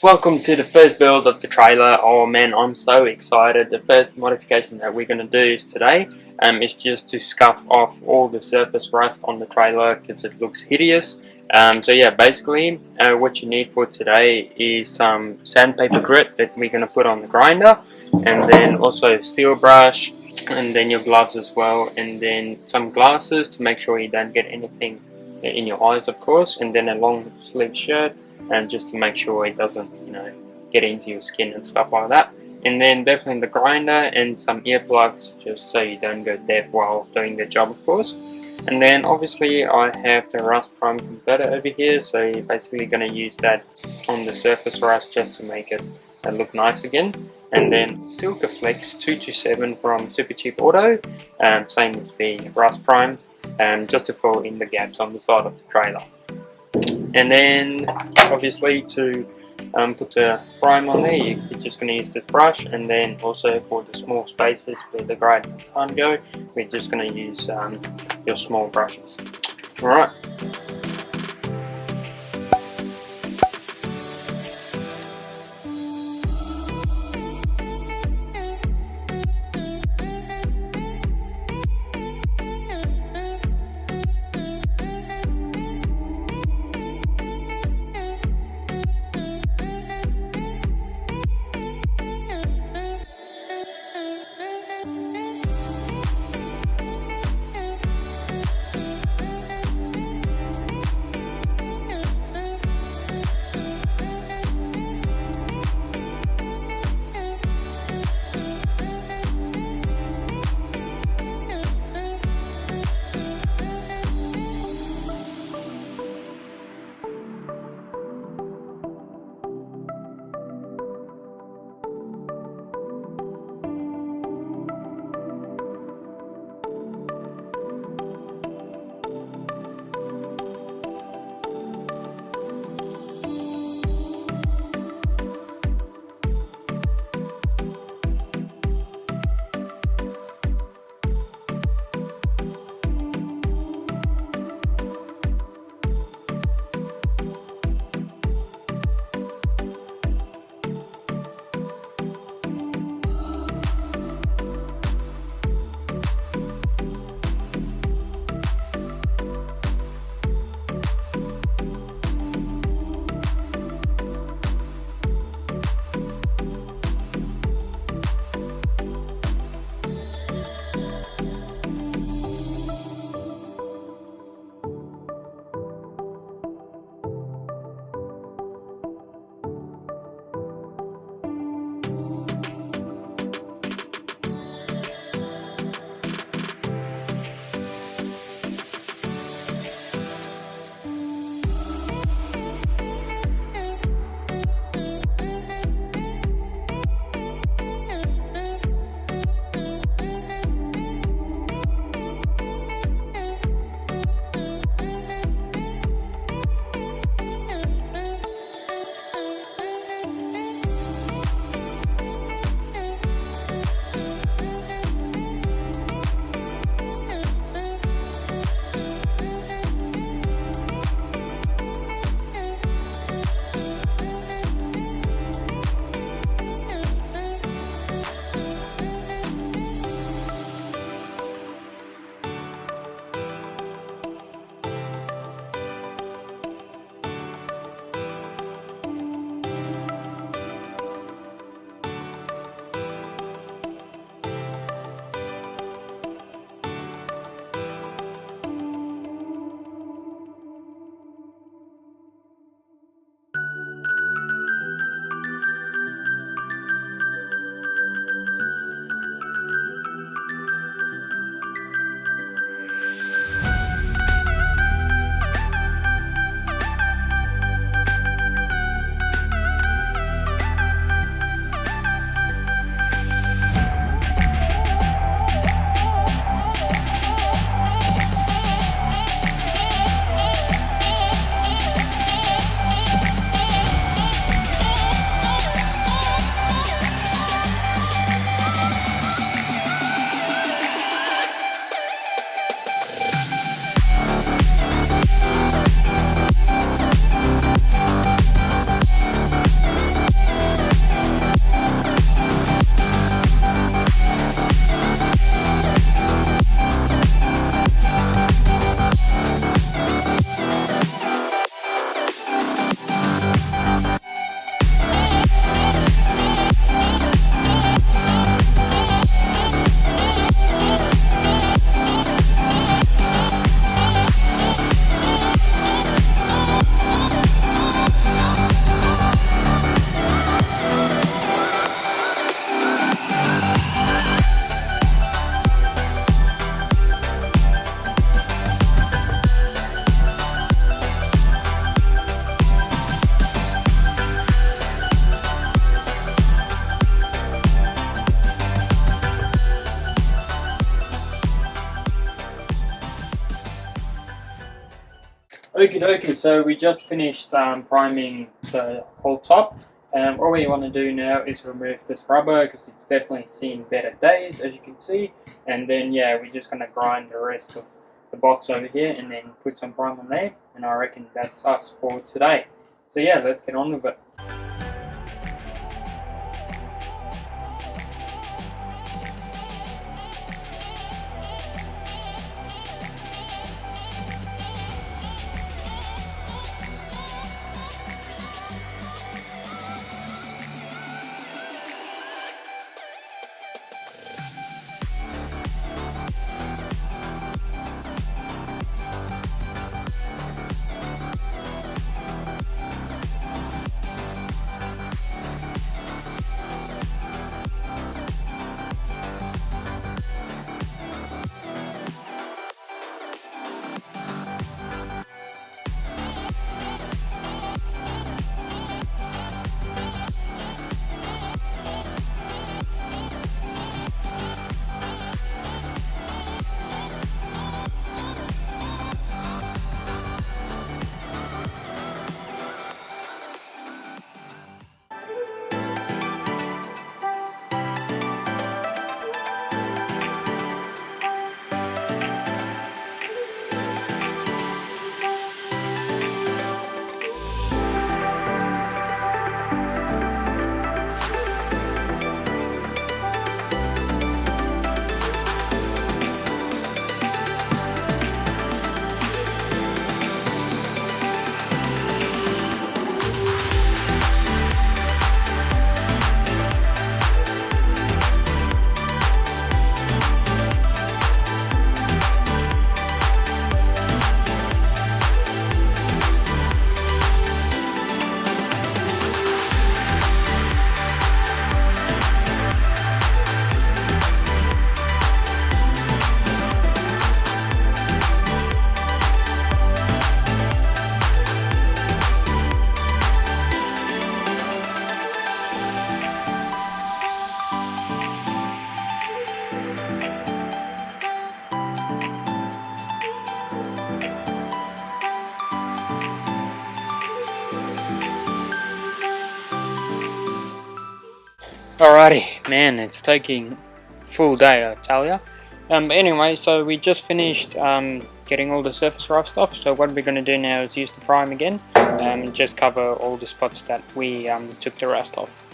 Welcome to the first build of the trailer. Oh man, I'm so excited. The first modification that we're going to do is today is just to scuff off all the surface rust on the trailer because it looks hideous. So yeah, basically what you need for today is some sandpaper grit that we're going to put on the grinder, and then also a steel brush, and then your gloves as well, and then some glasses to make sure you don't get anything in your eyes, of course, and then a long sleeve shirt, and just to make sure it doesn't, get into your skin and stuff like that. And then definitely the grinder and some earplugs, just so you don't go deaf while doing the job, of course. And then obviously I have the rust prime converter over here, so you're basically going to use that on the surface rust just to make it look nice again. And then Silkaflex 227 from Supercheap Auto, same with the rust prime, just to fill in the gaps on the side of the trailer. And then obviously to put the prime on there, you're just going to use this brush, and then also for the small spaces where the grinder can't go, we're just going to use your small brushes. Alright. Okie dokie, so we just finished priming the whole top. All we want to do now is remove this rubber because it's definitely seen better days, as you can see. And then, yeah, we're just going to grind the rest of the box over here and then put some prime on there. And I reckon that's us for today. So yeah, let's get on with it. Alrighty, man, it's taking full day, I tell ya. Anyway, so we just finished getting all the surface rust off. So what we're going to do now is use the prime again and just cover all the spots that we took the rust off.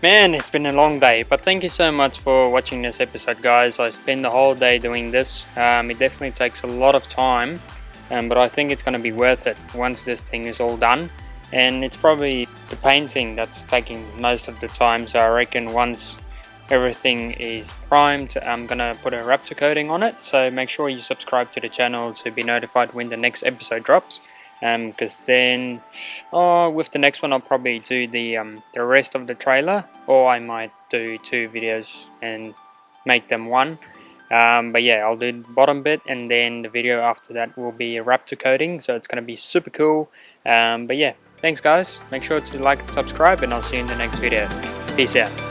Man, it's been a long day, but thank you so much for watching this episode, guys. I spent the whole day doing this. It definitely takes a lot of time, but I think it's going to be worth it once this thing is all done. And it's probably the painting that's taking most of the time, so I reckon once everything is primed, I'm going to put a Raptor coating on it. So make sure you subscribe to the channel to be notified when the next episode drops. Because then with the next one I'll probably do the rest of the trailer, or I might do 2 videos and make them one. But yeah, I'll do the bottom bit, and then the video after that will be a Raptor coating, so it's gonna be super cool. But yeah, thanks guys, make sure to like and subscribe, and I'll see you in the next video. Peace out.